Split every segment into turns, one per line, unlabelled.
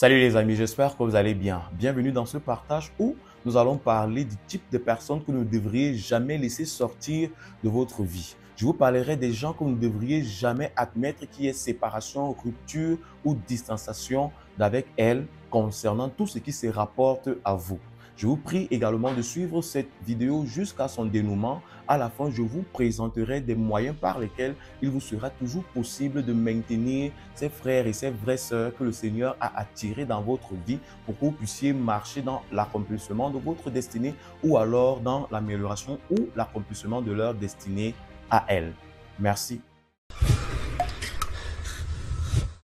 Salut les amis, j'espère que vous allez bien. Bienvenue dans ce partage où nous allons parler du type de personnes que vous ne devriez jamais laisser sortir de votre vie. Je vous parlerai des gens que vous ne devriez jamais admettre qu'il y ait séparation, rupture ou distanciation d'avec elles concernant tout ce qui se rapporte à vous. Je vous prie également de suivre cette vidéo jusqu'à son dénouement. À la fin, je vous présenterai des moyens par lesquels il vous sera toujours possible de maintenir ces frères et ces vraies sœurs que le Seigneur a attirés dans votre vie pour que vous puissiez marcher dans l'accomplissement de votre destinée ou alors dans l'amélioration ou l'accomplissement de leur destinée à elles. Merci.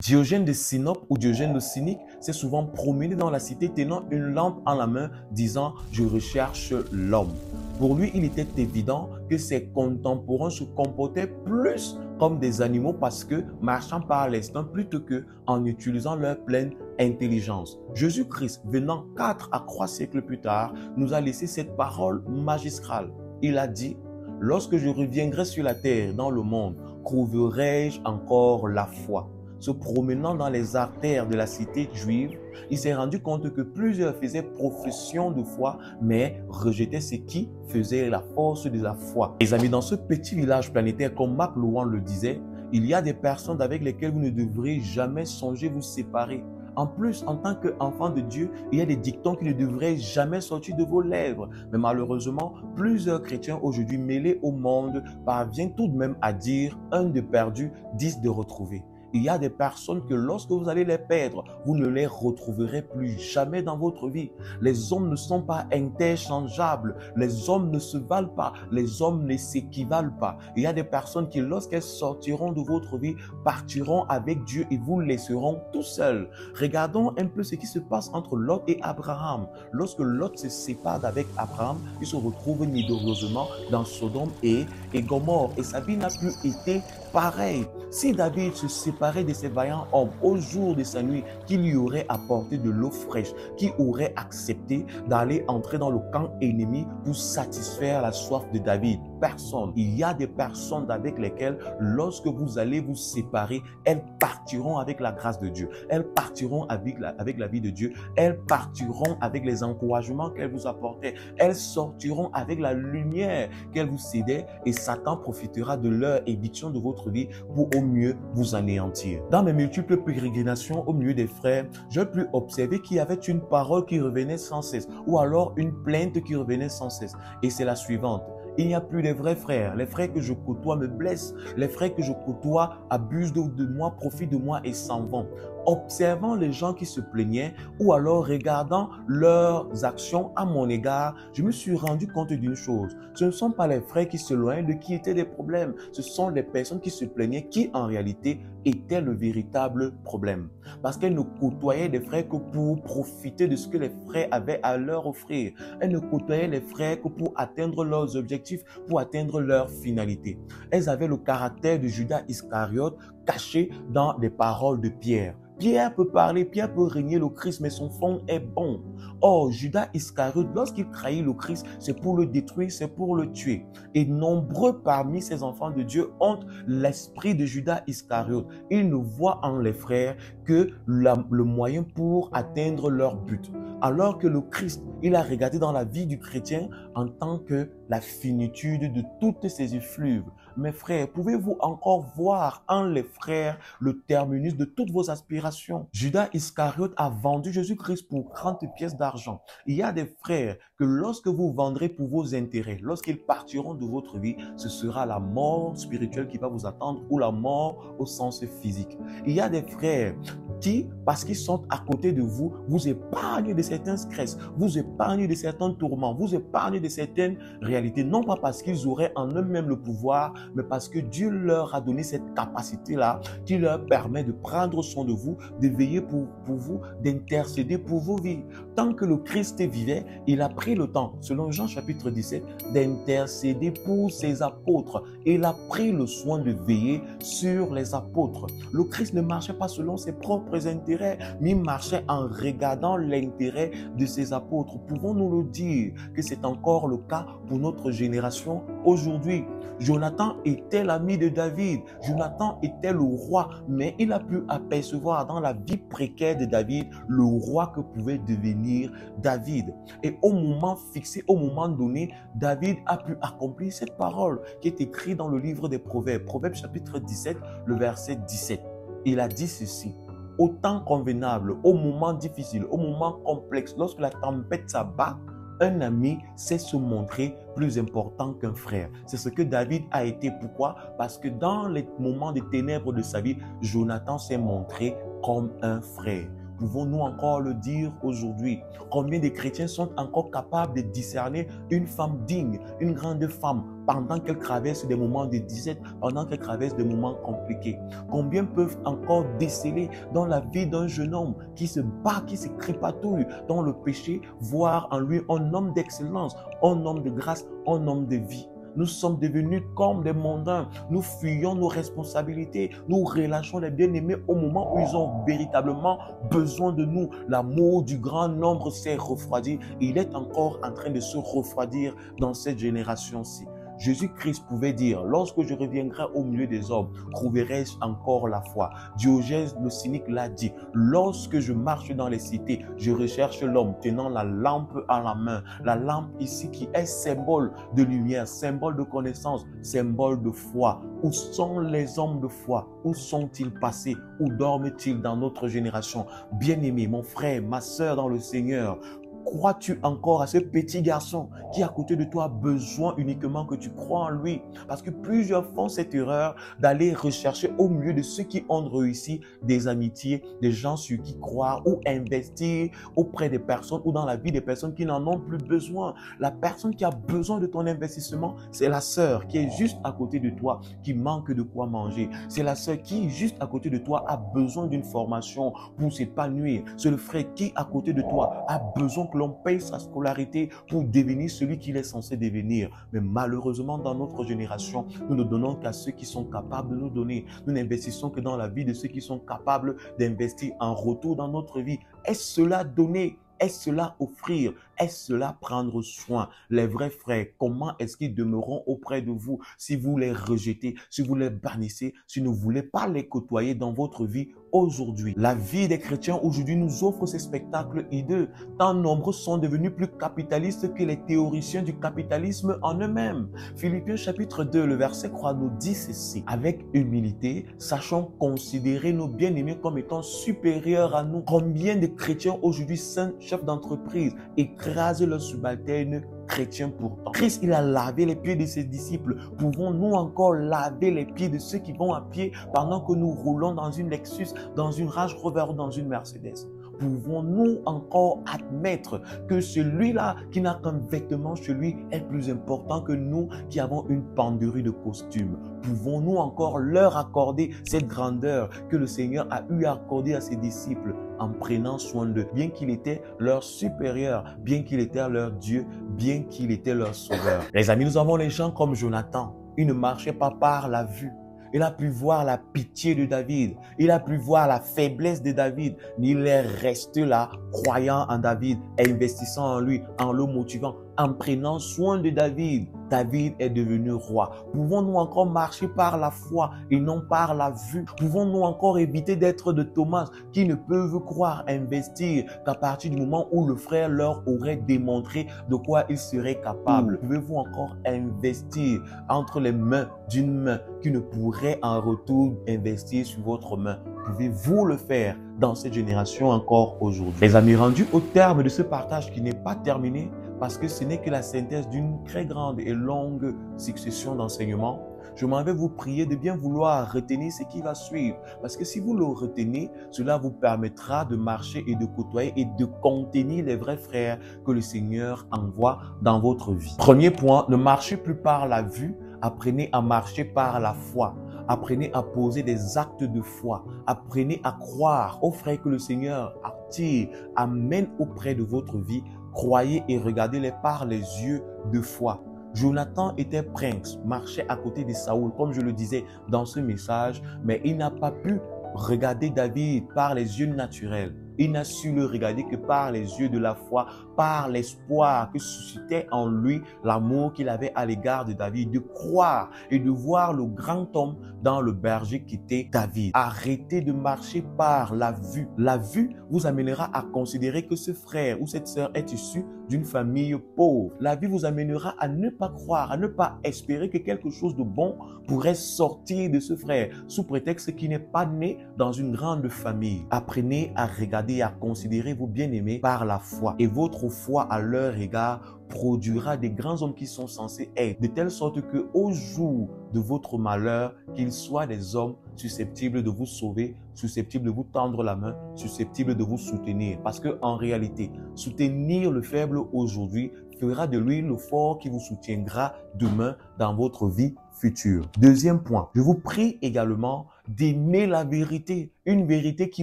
Diogène de Sinope ou Diogène le Cynique s'est souvent promené dans la cité tenant une lampe en la main disant « Je recherche l'homme ». Pour lui, il était évident que ses contemporains se comportaient plus comme des animaux parce que marchant par l'instinct plutôt qu'en utilisant leur pleine intelligence. Jésus-Christ, venant 4 à 3 siècles plus tard, nous a laissé cette parole magistrale. Il a dit « Lorsque je reviendrai sur la terre, dans le monde, trouverai-je encore la foi ?» Se promenant dans les artères de la cité juive, il s'est rendu compte que plusieurs faisaient profession de foi, mais rejetaient ce qui faisait la force de la foi. Les amis, dans ce petit village planétaire, comme Marc Louan le disait, il y a des personnes avec lesquelles vous ne devrez jamais songer vous séparer. En plus, en tant qu'enfant de Dieu, il y a des dictons qui ne devraient jamais sortir de vos lèvres. Mais malheureusement, plusieurs chrétiens aujourd'hui mêlés au monde parviennent tout de même à dire « un de perdu, 10 de retrouvé ». Il y a des personnes que lorsque vous allez les perdre, vous ne les retrouverez plus jamais dans votre vie. Les hommes ne sont pas interchangeables. Les hommes ne se valent pas. Les hommes ne s'équivalent pas. Il y a des personnes qui, lorsqu'elles sortiront de votre vie, partiront avec Dieu et vous laisseront tout seul. Regardons un peu ce qui se passe entre Lot et Abraham. Lorsque Lot se sépare d'avec Abraham, il se retrouve mystérieusement dans Sodome et Gomorrhe. Et sa vie n'a plus été pareille. Si David se séparait de ses vaillants hommes au jour de sa nuit, qui lui aurait apporté de l'eau fraîche, qui aurait accepté d'aller entrer dans le camp ennemi pour satisfaire la soif de David? Personne. Il y a des personnes avec lesquelles, lorsque vous allez vous séparer, elles partiront avec la grâce de Dieu. Elles partiront avec la vie de Dieu. Elles partiront avec les encouragements qu'elles vous apportaient. Elles sortiront avec la lumière qu'elles vous cédaient et Satan profitera de leur éviction de votre vie pour au mieux vous anéantir. Dans mes multiples pérégrinations au milieu des frères, j'ai pu observer qu'il y avait une parole qui revenait sans cesse ou alors une plainte qui revenait sans cesse. Et c'est la suivante. Il n'y a plus de vrais frères. Les frères que je côtoie me blessent. Les frères que je côtoie abusent de moi, profitent de moi et s'en vont. Observant les gens qui se plaignaient ou alors regardant leurs actions à mon égard, je me suis rendu compte d'une chose. Ce ne sont pas les frères qui s'éloignaient de qui étaient les problèmes. Ce sont les personnes qui se plaignaient qui en réalité étaient le véritable problème. Parce qu'elles ne côtoyaient les frères que pour profiter de ce que les frères avaient à leur offrir. Elles ne côtoyaient les frères que pour atteindre leurs objectifs, pour atteindre leur finalité. Elles avaient le caractère de Judas Iscariote caché dans les paroles de Pierre. Pierre peut parler, Pierre peut régner le Christ, mais son fond est bon. Or, Judas Iscariote, lorsqu'il trahit le Christ, c'est pour le détruire, c'est pour le tuer. Et nombreux parmi ces enfants de Dieu ont l'esprit de Judas Iscariote. Ils ne voient en les frères que le moyen pour atteindre leur but. Alors que le Christ, il a regardé dans la vie du chrétien en tant que la finitude de toutes ses effluves. Mes frères, pouvez-vous encore voir en les frères le terminus de toutes vos aspirations? Judas Iscariote a vendu Jésus-Christ pour 30 pièces d'argent. Il y a des frères que lorsque vous vendrez pour vos intérêts, lorsqu'ils partiront de votre vie, ce sera la mort spirituelle qui va vous attendre ou la mort au sens physique. Il y a des frères qui, parce qu'ils sont à côté de vous, vous épargnent de certains stress, vous épargnent de certains tourments, vous épargnent de certaines réalités, non pas parce qu'ils auraient en eux-mêmes le pouvoir, mais parce que Dieu leur a donné cette capacité-là qui leur permet de prendre soin de vous, de veiller pour vous, d'intercéder pour vos vies. Tant que le Christ vivait, il a pris le temps, selon Jean chapitre 17, d'intercéder pour ses apôtres. Et il a pris le soin de veiller sur les apôtres. Le Christ ne marchait pas selon ses propres intérêts, mais il marchait en regardant l'intérêt de ses apôtres. Pouvons-nous le dire que c'est encore le cas pour notre génération aujourd'hui. Jonathan était l'ami de David. Jonathan était le roi, mais il a pu apercevoir dans la vie précaire de David le roi que pouvait devenir David. Et au moment fixé, au moment donné, David a pu accomplir cette parole qui est écrite dans le livre des Proverbes. Proverbes chapitre 17, le verset 17. Il a dit ceci: au temps convenable, au moment difficile, au moment complexe, lorsque la tempête s'abat, un ami sait se montrer plus important qu'un frère. C'est ce que David a été. Pourquoi? Parce que dans les moments de ténèbres de sa vie, Jonathan s'est montré comme un frère. Pouvons-nous encore le dire aujourd'hui? Combien de chrétiens sont encore capables de discerner une femme digne, une grande femme, pendant qu'elle traverse des moments de disette, pendant qu'elle traverse des moments compliqués? Combien peuvent encore déceler dans la vie d'un jeune homme qui se bat, qui se crépatouille dans le péché, voir en lui un homme d'excellence, un homme de grâce, un homme de vie? Nous sommes devenus comme des mondains. Nous fuyons nos responsabilités. Nous relâchons les bien-aimés au moment où ils ont véritablement besoin de nous. L'amour du grand nombre s'est refroidi. Il est encore en train de se refroidir dans cette génération-ci. Jésus-Christ pouvait dire: lorsque je reviendrai au milieu des hommes, trouverai-je encore la foi? Diogène le cynique l'a dit: lorsque je marche dans les cités, je recherche l'homme tenant la lampe en la main. La lampe ici qui est symbole de lumière, symbole de connaissance, symbole de foi. Où sont les hommes de foi? Où sont-ils passés? Où dorment-ils dans notre génération? Bien-aimé, mon frère, ma sœur dans le Seigneur, crois-tu encore à ce petit garçon qui à côté de toi a besoin uniquement que tu crois en lui? Parce que plusieurs font cette erreur d'aller rechercher au milieu de ceux qui ont réussi des amitiés, des gens sur qui croire ou investir auprès des personnes ou dans la vie des personnes qui n'en ont plus besoin. La personne qui a besoin de ton investissement, c'est la sœur qui est juste à côté de toi, qui manque de quoi manger. C'est la sœur qui, juste à côté de toi, a besoin d'une formation pour s'épanouir. C'est le frère qui, à côté de toi, a besoin que l'on paye sa scolarité pour devenir celui qu'il est censé devenir. Mais malheureusement, dans notre génération, nous ne donnons qu'à ceux qui sont capables de nous donner. Nous n'investissons que dans la vie de ceux qui sont capables d'investir en retour dans notre vie. Est-ce cela donner? Est-ce cela offrir? Est-ce cela prendre soin? Les vrais frères, comment est-ce qu'ils demeureront auprès de vous si vous les rejetez, si vous les bannissez, si vous ne voulez pas les côtoyer dans votre vie aujourd'hui? La vie des chrétiens aujourd'hui nous offre ces spectacles hideux. Tant nombreux sont devenus plus capitalistes que les théoriciens du capitalisme en eux-mêmes. Philippiens chapitre 2, le verset 3 nous dit ceci: avec humilité, sachons considérer nos bien-aimés comme étant supérieurs à nous. Combien de chrétiens aujourd'hui, saints, chefs d'entreprise, écrasent leurs subalternes chrétiens pourtant? Christ, il a lavé les pieds de ses disciples. Pouvons-nous encore laver les pieds de ceux qui vont à pied pendant que nous roulons dans une Lexus, dans une Range Rover ou dans une Mercedes? Pouvons-nous encore admettre que celui-là qui n'a qu'un vêtement chez lui est plus important que nous qui avons une penderie de costume? Pouvons-nous encore leur accorder cette grandeur que le Seigneur a eu à accorder à ses disciples en prenant soin d'eux, bien qu'il était leur supérieur, bien qu'il était leur Dieu, bien qu'il était leur sauveur? Les amis, nous avons les gens comme Jonathan. Il ne marchait pas par la vue. Il a pu voir la pitié de David. Il a pu voir la faiblesse de David. Mais il est resté là, croyant en David, investissant en lui, en le motivant, en prenant soin de David. David est devenu roi. Pouvons-nous encore marcher par la foi et non par la vue? Pouvons-nous encore éviter d'être de Thomas qui ne peuvent croire, investir qu'à partir du moment où le frère leur aurait démontré de quoi il serait capable? Pouvez-vous encore investir entre les mains d'une main qui ne pourrait en retour investir sur votre main? Pouvez-vous le faire dans cette génération encore aujourd'hui? Les amis, rendus au terme de ce partage qui n'est pas terminé, parce que ce n'est que la synthèse d'une très grande et longue succession d'enseignements, je m'en vais vous prier de bien vouloir retenir ce qui va suivre. Parce que si vous le retenez, cela vous permettra de marcher et de côtoyer et de contenir les vrais frères que le Seigneur envoie dans votre vie. Premier point, ne marchez plus par la vue, apprenez à marcher par la foi. Apprenez à poser des actes de foi. Apprenez à croire aux frères que le Seigneur attire, amène auprès de votre vie. Croyez et regardez-les par les yeux de foi. Jonathan était prince, marchait à côté de Saoul, comme je le disais dans ce message, mais il n'a pas pu regarder David par les yeux naturels. il n'a su le regarder que par les yeux de la foi, par l'espoir que suscitait en lui l'amour qu'il avait à l'égard de David, de croire et de voir le grand homme dans le berger qui était David. Arrêtez de marcher par la vue. La vue vous amènera à considérer que ce frère ou cette sœur est issu d'une famille pauvre. La vue vous amènera à ne pas croire, à ne pas espérer que quelque chose de bon pourrait sortir de ce frère sous prétexte qu'il n'est pas né dans une grande famille. Apprenez à regarder et à considérer vos bien-aimés par la foi, et votre foi à leur égard produira des grands hommes qui sont censés être, de telle sorte que au jour de votre malheur, qu'ils soient des hommes susceptibles de vous sauver, susceptibles de vous tendre la main, susceptibles de vous soutenir. Parce que en réalité, soutenir le faible aujourd'hui fera de lui le fort qui vous soutiendra demain dans votre vie future. Deuxième point, je vous prie également d'aimer la vérité, une vérité qui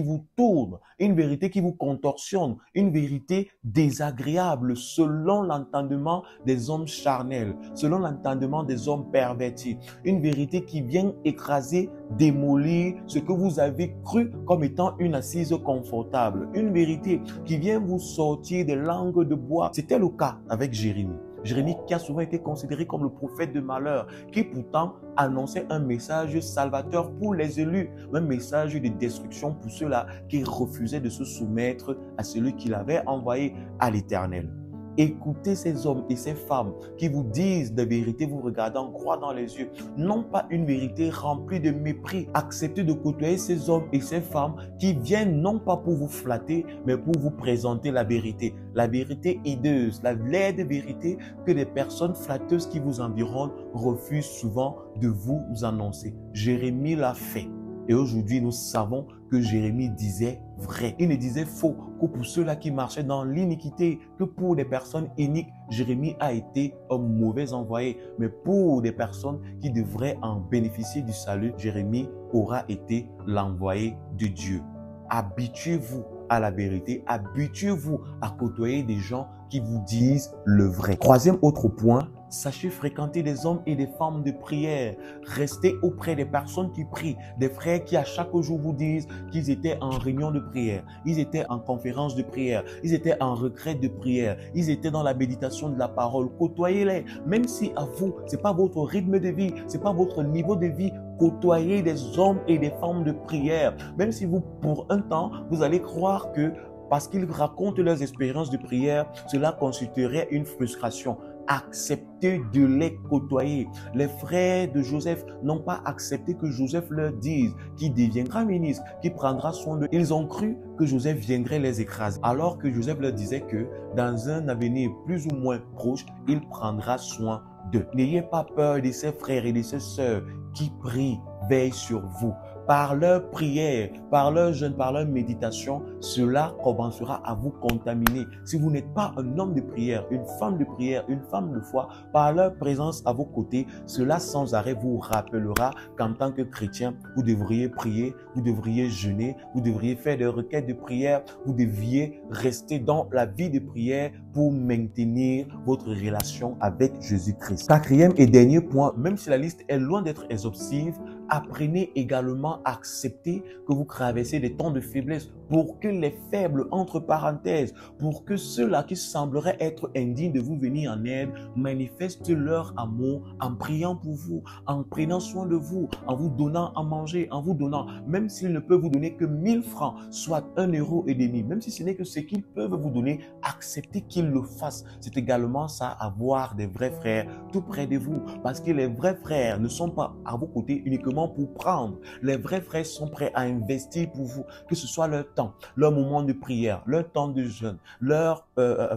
vous tourne, une vérité qui vous contorsionne, une vérité désagréable selon l'entendement des hommes charnels, selon l'entendement des hommes pervertis, une vérité qui vient écraser, démolir ce que vous avez cru comme étant une assise confortable, une vérité qui vient vous sortir des langues de bois. C'était le cas avec Jérémie. Jérémie qui a souvent été considéré comme le prophète de malheur, qui pourtant annonçait un message salvateur pour les élus, un message de destruction pour ceux-là qui refusaient de se soumettre à celui qu'il avait envoyé à l'Éternel. Écoutez ces hommes et ces femmes qui vous disent des vérités, vous regardant droit dans les yeux, non pas une vérité remplie de mépris. Acceptez de côtoyer ces hommes et ces femmes qui viennent non pas pour vous flatter, mais pour vous présenter la vérité hideuse, la laide vérité que les personnes flatteuses qui vous environnent refusent souvent de vous annoncer. Jérémie l'a fait. Et aujourd'hui, nous savons que Jérémie disait vrai. Il ne disait faux que pour ceux-là qui marchaient dans l'iniquité, que pour des personnes iniques, Jérémie a été un mauvais envoyé. Mais pour des personnes qui devraient en bénéficier du salut, Jérémie aura été l'envoyé de Dieu. Habituez-vous à la vérité, habituez-vous à côtoyer des gens qui vous disent le vrai. Troisième autre point, sachez fréquenter des hommes et des femmes de prière. Restez auprès des personnes qui prient, des frères qui à chaque jour vous disent qu'ils étaient en réunion de prière, ils étaient en conférence de prière, ils étaient en retraite de prière, ils étaient dans la méditation de la parole. Côtoyez-les, même si à vous, c'est pas votre rythme de vie, c'est pas votre niveau de vie. Côtoyez des hommes et des femmes de prière, même si vous, pour un temps, vous allez croire que parce qu'ils racontent leurs expériences de prière, cela constituerait une frustration. Acceptez de les côtoyer. Les frères de Joseph n'ont pas accepté que Joseph leur dise qu'il deviendra ministre, qu'il prendra soin d'eux. Ils ont cru que Joseph viendrait les écraser, alors que Joseph leur disait que dans un avenir plus ou moins proche, il prendra soin d'eux. N'ayez pas peur de ces frères et de ces sœurs qui prient, veillent sur vous. Par leur prière, par leur jeûne, par leur méditation, cela commencera à vous contaminer. Si vous n'êtes pas un homme de prière, une femme de foi, par leur présence à vos côtés, cela sans arrêt vous rappellera qu'en tant que chrétien, vous devriez prier, vous devriez jeûner, vous devriez faire des requêtes de prière, vous deviez rester dans la vie de prière pour maintenir votre relation avec Jésus-Christ. Quatrième et dernier point, même si la liste est loin d'être exhaustive, apprenez également à accepter que vous traversez des temps de faiblesse pour que les faibles, entre parenthèses, pour que ceux-là qui sembleraient être indignes de vous venir en aide, manifestent leur amour en priant pour vous, en prenant soin de vous, en vous donnant à manger, en vous donnant, même s'ils ne peuvent vous donner que 1000 francs, soit 1,50 €, même si ce n'est que ce qu'ils peuvent vous donner, acceptez qu'ils le fassent. C'est également ça, avoir des vrais frères tout près de vous, parce que les vrais frères ne sont pas à vos côtés uniquement pour prendre. Les vrais frères sont prêts à investir pour vous, que ce soit leur temps, leur moment de prière, leur temps de jeûne, leur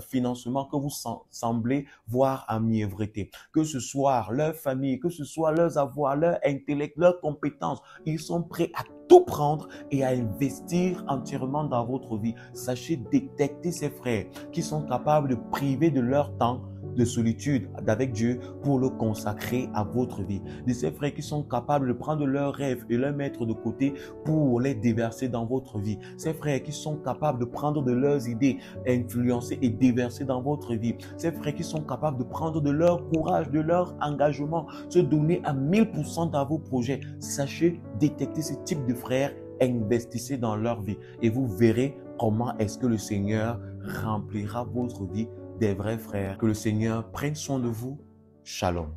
financement que vous semblez voir à mièvreter, que ce soit leur famille, que ce soit leurs avoirs, leur intellect, leurs compétences. Ils sont prêts à tout prendre et à investir entièrement dans votre vie. Sachez détecter ces frères qui sont capables de priver de leur temps de solitude avec Dieu pour le consacrer à votre vie. De ces frères qui sont capables de prendre leurs rêves et les mettre de côté pour les déverser dans votre vie. Ces frères qui sont capables de prendre de leurs idées, influencer et déverser dans votre vie. Ces frères qui sont capables de prendre de leur courage, de leur engagement, se donner à 1000% dans vos projets. Sachez détecter ce type de frères, investissez dans leur vie et vous verrez comment est-ce que le Seigneur remplira votre vie des vrais frères. Que le Seigneur prenne soin de vous. Shalom.